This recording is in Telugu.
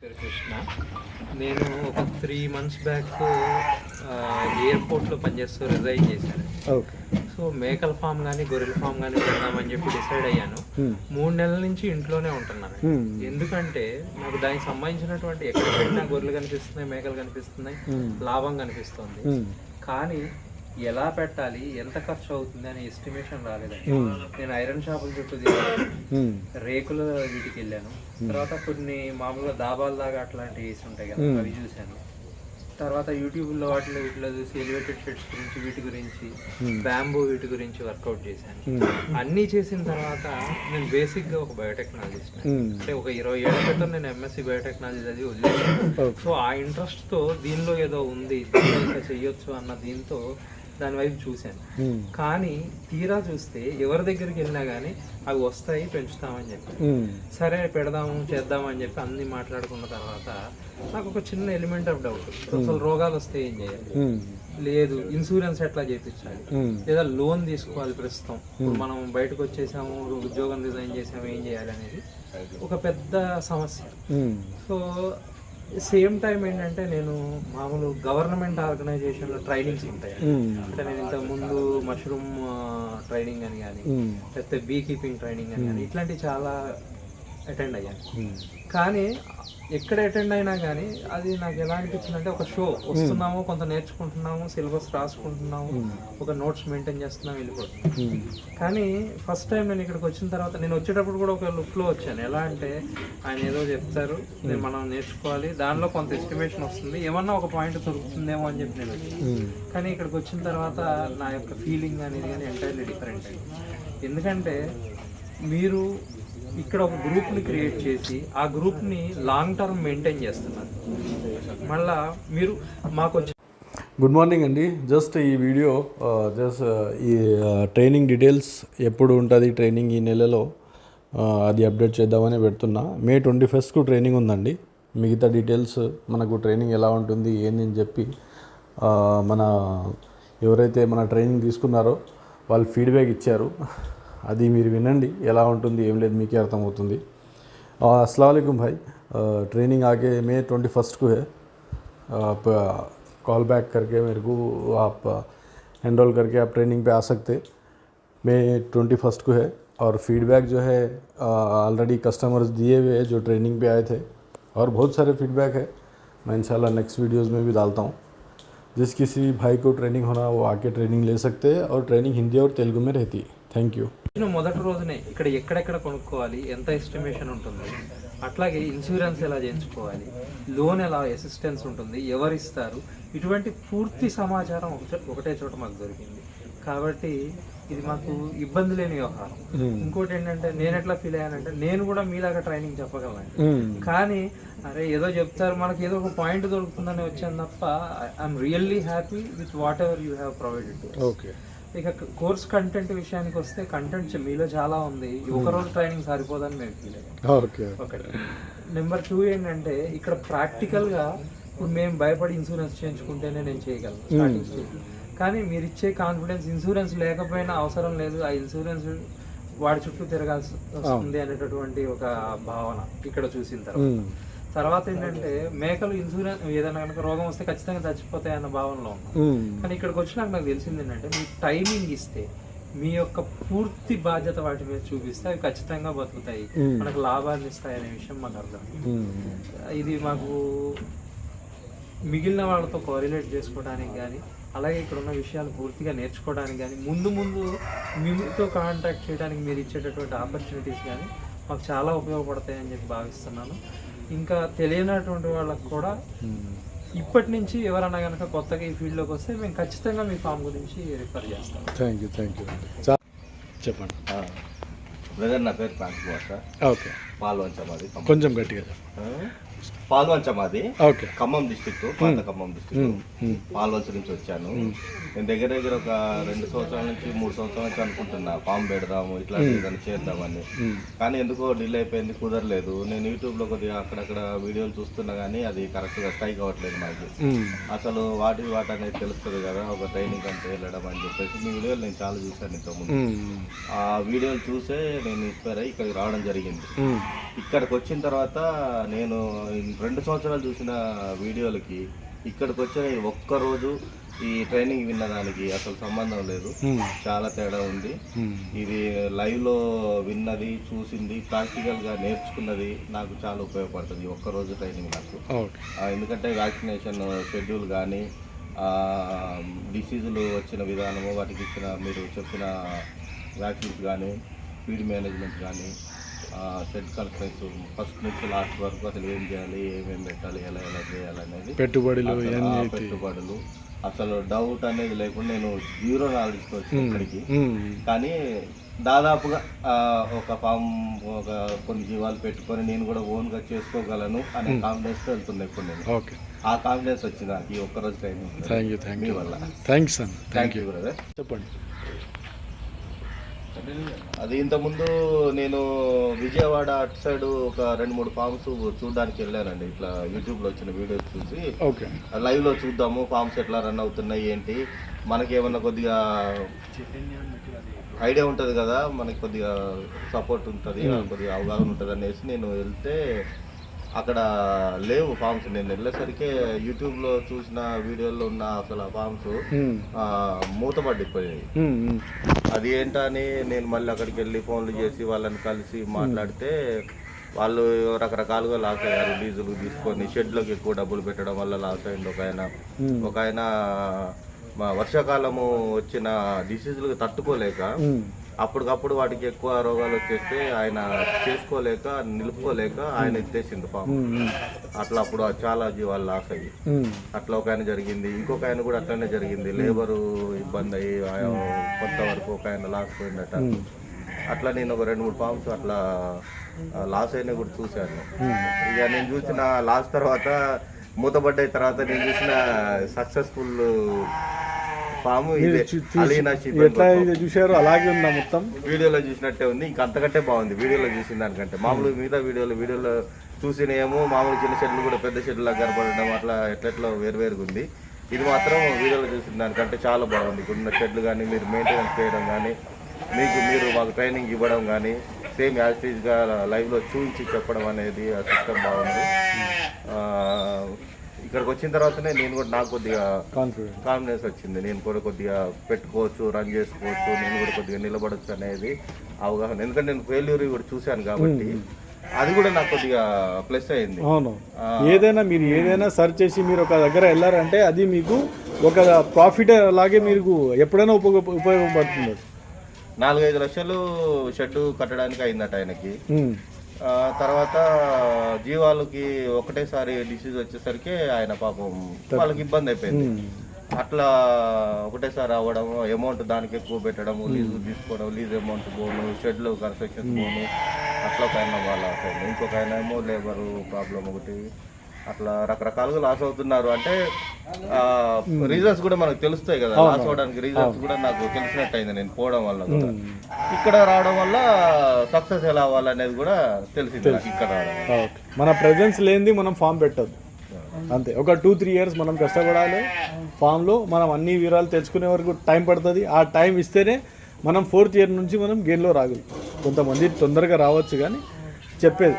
కృష్ణ, నేను ఒక 3 months బ్యాక్ ఎయిర్పోర్ట్లో పనిచేస్తూ రిజైన్ చేశాను. ఓకే. సో మేకల ఫామ్ కానీ గొర్రెల ఫామ్ కానీ పెడదామని చెప్పి డిసైడ్ అయ్యాను. 3 నెలల నుంచి ఇంట్లోనే ఉంటున్నాను. ఎందుకంటే నాకు దానికి సంబంధించినటువంటి ఎక్కడ పెట్టినా గొర్రెలు కనిపిస్తున్నాయి, మేకలు కనిపిస్తున్నాయి, లాభం కనిపిస్తుంది. కానీ ఎలా పెట్టాలి, ఎంత ఖర్చు అవుతుంది అనే ఎస్టిమేషన్ రాలేదండి. నేను ఐరన్ షాపుల చుట్టూ తిరిగాను, రేకుల వీటికి వెళ్ళాను, తర్వాత కొన్ని మామూలుగా దాబాల దాకా అట్లాంటివి వేసి ఉంటాయి కదా అవి చూశాను. తర్వాత యూట్యూబ్లో వీటిలో చూసి ఎలివేటెడ్ షెడ్స్ గురించి, వీటి గురించి, బ్యాంబూ వీటి గురించి వర్కౌట్ చేశాను. అన్నీ చేసిన తర్వాత నేను బేసిక్గా ఒక బయోటెక్నాలజిస్ట్, అంటే ఒక 20 ఏళ్ల క్రితం నేను ఎంఎస్సి బయోటెక్నాలజీ చదివి వదిలేసాను. సో ఆ ఇంట్రెస్ట్తో దీనిలో ఏదో ఉంది, దీనిలో ఇంకా చెయ్యొచ్చు అన్న దీంతో దాని వైపు చూశాను. కానీ తీరా చూస్తే ఎవరి దగ్గరికి వెళ్ళినా కానీ అవి వస్తాయి, పెంచుతామని చెప్పి సరే పెడదాము చేద్దాము అని చెప్పి అన్ని మాట్లాడుకున్న తర్వాత నాకు ఒక చిన్న ఎలిమెంట్ ఆఫ్ డౌట్, అసలు రోగాలు వస్తే ఏం చేయాలి, లేదు ఇన్సూరెన్స్ ఎట్లా చేయించాలి, లేదా లోన్ తీసుకోవాలి ప్రస్తుతం, మనం బయటకు వచ్చేసాము, ఉద్యోగం రిజైన్ చేసాము, ఏం చేయాలి అనేది ఒక పెద్ద సమస్య. సో సేమ్ టైం ఏంటంటే నేను మామూలు గవర్నమెంట్ ఆర్గనైజేషన్లో ట్రైనింగ్స్ ఉంటాయి. అంటే నేను ఇంతకుముందు మష్రూమ్ ట్రైనింగ్ అని కానీ, లేకపోతే బీ కీపింగ్ ట్రైనింగ్ అని కానీ ఇట్లాంటివి చాలా అటెండ్ అయ్యాను. కానీ ఎక్కడ అటెండ్ అయినా కానీ అది నాకు ఎలా అనిపించింది అంటే ఒక షో వస్తున్నాము, కొంత నేర్చుకుంటున్నాము, సిలబస్ రాసుకుంటున్నాము, ఒక నోట్స్ మెయింటైన్ చేస్తున్నాము, వెళ్ళిపోతున్నాం. కానీ ఫస్ట్ టైం నేను ఇక్కడికి వచ్చిన తర్వాత, నేను వచ్చేటప్పుడు కూడా ఒక లుక్లో వచ్చాను. ఎలా అంటే ఆయన ఏదో చెప్తారు, మనం నేర్చుకోవాలి, దానిలో కొంత ఎస్టిమేషన్ వస్తుంది, ఏమన్నా ఒక పాయింట్ దొరుకుతుందేమో అని చెప్పి నేను వచ్చాను. కానీ ఇక్కడికి వచ్చిన తర్వాత నా యొక్క ఫీలింగ్ అనేది కానీ ఎంటైర్లీ డిఫరెంట్ అయింది. ఎందుకంటే మీరు ఇక్కడ ఒక గ్రూప్ని క్రియేట్ చేసి ఆ గ్రూప్ని లాంగ్ టర్మ్ మెయింటైన్ చేస్తున్నారు. మళ్ళా మీరు మాకు వచ్చి గుడ్ మార్నింగ్ అండి. జస్ట్ ఈ వీడియో ఈ ట్రైనింగ్ డీటెయిల్స్ ఎప్పుడు ఉంటుంది ట్రైనింగ్ ఈ నెలలో అది అప్డేట్ చేద్దామని పెడుతున్నా. May 21st ట్రైనింగ్ ఉందండి. మిగతా డీటెయిల్స్ మనకు ట్రైనింగ్ ఎలా ఉంటుంది ఏంది అని చెప్పి మన ఎవరైతే మన ట్రైనింగ్ తీసుకున్నారో వాళ్ళు ఫీడ్బ్యాక్ ఇచ్చారు. అది మీరు వినండి, ఎలా ఉంటుంది ఏం లేదు మీకే అర్థమవుతుంది. अस्सलाम वालेकुम भाई, ट्रेनिंग आगे May 21st को है. आप कॉल बैक करके मेरे को आप एनरोल करके आप ट्रेनिंग पे आ सकते. May 21st को है और फीडबैक जो है ऑलरेडी कस्टमर्स दिए हुए हैं जो ट्रेनिंग पे आए थे, और बहुत सारे फीडबैक है. मैं इंशाल्लाह नेक्स्ट वीडियोज़ में भी डालता हूँ. जिस किसी भाई को ट्रेनिंग होना वो आके ट्रेनिंग ले सकते हैं, और ट्रेनिंग हिंदी और तेलुगु में रहती है. Thank you. మొదటి రోజునే ఇక్కడ ఎక్కడెక్కడ కొనుక్కోవాలి, ఎంత ఎస్టిమేషన్ ఉంటుంది, అట్లాగే ఇన్సూరెన్స్ ఎలా చేయించుకోవాలి, లోన్ ఎలా అసిస్టెన్స్ ఉంటుంది, ఎవరు ఇస్తారు, ఇటువంటి పూర్తి సమాచారం ఒకటే చోట మాకు దొరికింది. కాబట్టి ఇది మాకు ఇబ్బంది లేని వ్యవహారం. ఇంకోటి ఏంటంటే నేను ఎట్లా ఫీల్ అయ్యానంటే, నేను కూడా మీలాగా ట్రైనింగ్ చెప్పగలను, కానీ అరే ఏదో చెప్తారు మనకి ఏదో ఒక పాయింట్ దొరుకుతుందని వచ్చాను తప్ప I'm really happy with what ever you have provided. Okay. ఇక కోర్స్ కంటెంట్ విషయానికి వస్తే, కంటెంట్ మీలో చాలా ఉంది, ఒకరోజు ట్రైనింగ్ సరిపోదని మేము ఫీల్ అయ్యాం. ఒకటి. నెంబర్ 2 ఏంటంటే ఇక్కడ ప్రాక్టికల్గా ఇప్పుడు మేము భయపడి ఇన్సూరెన్స్ చేయించుకుంటేనే నేను చేయగలను స్టార్టింగ్ స్టేజ్, కానీ మీరు ఇచ్చే కాన్ఫిడెన్స్ ఇన్సూరెన్స్ లేకపోయినా అవసరం లేదు, ఆ ఇన్సూరెన్స్ వాడి చుట్టూ తిరగాల్సి వస్తుంది అనేటటువంటి ఒక భావన ఇక్కడ చూసిన తర్వాత ఏంటంటే మేకలు ఇన్సూరెన్స్ ఏదైనా కనుక రోగం వస్తే ఖచ్చితంగా చచ్చిపోతాయి అన్న భావనలో ఉన్నాం. కానీ ఇక్కడికి వచ్చినాక నాకు తెలిసింది ఏంటంటే, మీ టైమింగ్ ఇస్తే, మీ యొక్క పూర్తి బాధ్యత వాటి మీద చూపిస్తే అవి ఖచ్చితంగా బతుకుతాయి, మనకు లాభాన్ని ఇస్తాయి అనే విషయం మాకు అర్థం. ఇది మాకు మిగిలిన వాళ్ళతో కోరిలేట్ చేసుకోవడానికి కానీ, అలాగే ఇక్కడ ఉన్న విషయాలు పూర్తిగా నేర్చుకోవడానికి కానీ, ముందు మీతో కాంటాక్ట్ చేయడానికి మీరు ఇచ్చేటటువంటి ఆపర్చునిటీస్ కానీ మాకు చాలా ఉపయోగపడతాయని చెప్పి భావిస్తున్నాను. ఇంకా తెలియనటువంటి వాళ్ళకు కూడా ఇప్పటి నుంచి ఎవరన్నా కనుక కొత్తగా ఈ ఫీల్డ్లోకి వస్తే మేము ఖచ్చితంగా మీ ఫామ్ గురించి రిఫర్ చేస్తాం. Thank you. చెప్పండి. బ్రదర్, నా పేరు కాంతికుమార్ సార్. ఓకే. పాల్వంచ మాది. కొంచెం గట్టిగా చెప్పండి. పాల్వంచ మాది. ఓకే. ఖమ్మం డిస్ట్రిక్ట్, పాత ఖమ్మం డిస్ట్రిక్ట్. పాల్వంచ నుంచి వచ్చాను. నేను దగ్గర ఒక 2 సంవత్సరాల నుంచి 3 సంవత్సరాల నుంచి అనుకుంటున్నా ఫామ్ పెడదాము, ఇట్లా ఏదైనా చేద్దామని. కానీ ఎందుకో డిలే అయిపోయింది, కుదరలేదు. నేను యూట్యూబ్లో కొద్దిగా అక్కడక్కడ వీడియోలు చూస్తున్నా కానీ అది కరెక్ట్గా స్ట్రైక్ అవ్వట్లేదు నాకు. అసలు వాటి అనేది తెలుస్తుంది కదా, ఒక ట్రైనింగ్ అంటే వెళ్ళడం అని చెప్పేసి మీ వీడియోలు నేను చాలా చూశాను ఇంతకుముందు. ఆ వీడియోలు చూసే నేను ఇన్స్పైర్ అయ్యి ఇక్కడికి రావడం జరిగింది. ఇక్కడికి వచ్చిన తర్వాత నేను 2 సంవత్సరాలు చూసిన వీడియోలకి ఇక్కడికి వచ్చిన ఈ ఒక్కరోజు ఈ ట్రైనింగ్ విన్నదానికి అసలు సంబంధం లేదు. చాలా తేడా ఉంది. ఇది లైవ్లో విన్నది, చూసింది, ప్రాక్టికల్గా నేర్చుకున్నది నాకు చాలా ఉపయోగపడుతుంది ఈ ఒక్కరోజు ట్రైనింగ్ నాకు. ఎందుకంటే వ్యాక్సినేషన్ షెడ్యూల్ కానీ, డిసీజులు వచ్చిన విధానము, వాటికి ఇచ్చిన మీరు చెప్పిన వ్యాక్సిన్స్ కానీ, ఫీడ్ మేనేజ్మెంట్ కానీ, షెడ్ కన్స్ట్రక్ట్స్ ఫస్ట్ నుంచి లాస్ట్ వరకు అసలు ఏం చేయాలి, ఏమేమి పెట్టాలి, ఎలా ఎలా చేయాలి అనేది పెట్టుబడులు అసలు డౌట్ అనేది లేకుండా నేను 0 నాలెడ్జ్తో వచ్చాను ఇక్కడికి. కానీ దాదాపుగా ఒక ఫామ్, ఒక కొన్ని జీవాలు పెట్టుకొని నేను కూడా ఓన్గా చేసుకోగలను అనే కాన్ఫిడెన్స్ వెళ్తుంది ఇప్పుడు నేను. ఆ కాన్ఫిడెన్స్ వచ్చింది నాకు ఈ ఒక్కరోజు ట్రైనింగ్ మీ వల్ల. Thank you brother. చెప్పండి. అది ఇంతకుముందు నేను విజయవాడ అటు సైడ్ ఒక 2-3 ఫామ్స్ చూడడానికి వెళ్ళానండి. ఇట్లా యూట్యూబ్లో వచ్చిన వీడియోస్ చూసి లైవ్లో చూద్దాము ఫామ్స్ ఎట్లా రన్ అవుతున్నాయి ఏంటి, మనకి ఏమన్నా కొద్దిగా ఐడియా ఉంటుంది కదా, మనకి కొద్దిగా సపోర్ట్ ఉంటుంది, కొద్దిగా అవగాహన ఉంటుంది అనేసి నేను వెళ్తే అక్కడ లేవు ఫామ్స్. నేను వెళ్ళేసరికి యూట్యూబ్లో చూసిన వీడియోలో ఉన్న అసలు ఆ ఫామ్స్ మూతపడిపోయాయి. అది ఏంటని నేను మళ్ళీ అక్కడికి వెళ్ళి ఫోన్లు చేసి వాళ్ళని కలిసి మాట్లాడితే వాళ్ళు రకరకాలుగా లాస్ అయ్యారు. డీజిల్ తీసుకొని షెడ్లోకి ఎక్కువ డబ్బులు పెట్టడం వల్ల లాస్ అయింది ఒక ఆయన వర్షాకాలము వచ్చిన డిసీజులకు తట్టుకోలేక అప్పటికప్పుడు వాటికి ఎక్కువ రోగాలు వచ్చేస్తే ఆయన చేసుకోలేక నిలుపుకోలేక ఆయన ఎత్తేసిండు ఫామ్. అట్లా అప్పుడు చాలా జీవాలు లాస్ అయ్యి అట్లా ఒక ఆయన జరిగింది. ఇంకొక ఆయన కూడా అట్లనే జరిగింది. లేబరు ఇబ్బంది అయ్యి కొంతవరకు ఒక ఆయన లాస్ పోయిందట. అట్లా నేను ఒక 2-3 ఫామ్స్ అట్లా లాస్ అయినా కూడా చూశాను. ఇక నేను చూసిన లాస్ తర్వాత మూతపడ్డ తర్వాత నేను చూసిన సక్సెస్ఫుల్ ఫామ్ చూసారు. అలాగే ఉందా మొత్తం? వీడియోలో చూసినట్టే ఉంది, ఇంకా అంతకంటే బాగుంది వీడియోలో చూసిన దానికంటే. మామూలు మిగతా వీడియోలో చూసినేమో మామూలు చిన్న షెడ్లు కూడా పెద్ద షెడ్లా కనపడడం అట్లా ఎట్లెట్లో వేరువేరుగా ఉంది. ఇది మాత్రం వీడియోలో చూసిన దానికంటే చాలా బాగుంది. ఇక్కడున్న షెడ్లు కానీ మీరు మెయింటెనెన్స్ చేయడం కానీ, మీరు మాకు ట్రైనింగ్ ఇవ్వడం కానీ, సేమ్ యాజ్టీజ్గా లైవ్లో చూపించి చెప్పడం అనేది ఆ సిస్టమ్ బాగుంది. ఇక్కడికి వచ్చిన తర్వాతనే నేను కూడా నాకు కొద్దిగా కాన్ఫిడెన్స్ వచ్చింది. నేను కూడా కొద్దిగా పెట్టుకోవచ్చు, రన్ చేసుకోవచ్చు, నేను కూడా కొద్దిగా నిలబడవచ్చు అనేది అవగాహన. ఎందుకంటే నేను ఫెయిల్యూర్ కూడా చూశాను కాబట్టి అది కూడా నాకు కొద్దిగా ప్లస్ అయింది. అవును, మీరు ఏదైనా సర్చ్ చేసి మీరు ఒక దగ్గర వెళ్ళారంటే అది మీకు ఒక ప్రాఫిట్ అలాగే మీకు ఎప్పుడైనా ఉపయోగపడుతుంది. 4-5 లక్షలు షెడ్ కట్టడానికి అయిందట ఆయనకి. తర్వాత జీవాలకి ఒకటేసారి డిసీజ్ వచ్చేసరికి ఆయన పాపం వాళ్ళకి ఇబ్బంది అయిపోయింది. అట్లా ఒకటేసారి అవ్వడం, అమౌంట్ దానికి ఎక్కువ పెట్టడం, లీజు తీసుకోవడం, లీజ్ అమౌంట్ పోను, షెడ్లు కన్స్ట్రక్షన్స్ పోను, అట్లా ఒక ఆయన వాళ్ళ అసలు. ఇంకొక ఆయన ఏమో లేబరు ప్రాబ్లం ఒకటి, అట్లా రకరకాలుగా లాస్ అవుతున్నారు. అంటే రీజన్స్ కూడా మనకు తెలుస్తాయి కదా, లాస్ అవడానికి రీజన్స్ కూడా నాకు తెలిసినట్టు అయింది నేను పోవడం వల్ల కూడా. ఇక్కడ రావడం వల్ల సక్సెస్ ఎలా అవ్వాలనేది కూడా తెలిసింది ఇక్కడ రావడం. మన ప్రెజెన్స్ లేనిది మనం ఫామ్ పెట్టద్దు అంతే. ఒక 2-3 ఇయర్స్ మనం కష్టపడాలి ఫామ్లో. మనం అన్ని వివరాలు తెలుసుకునే వరకు టైం పడుతుంది. ఆ టైం ఇస్తేనే మనం 4th ఇయర్ నుంచి మనం గేమ్లో రాగలం. కొంతమంది తొందరగా రావచ్చు కానీ చెప్పేది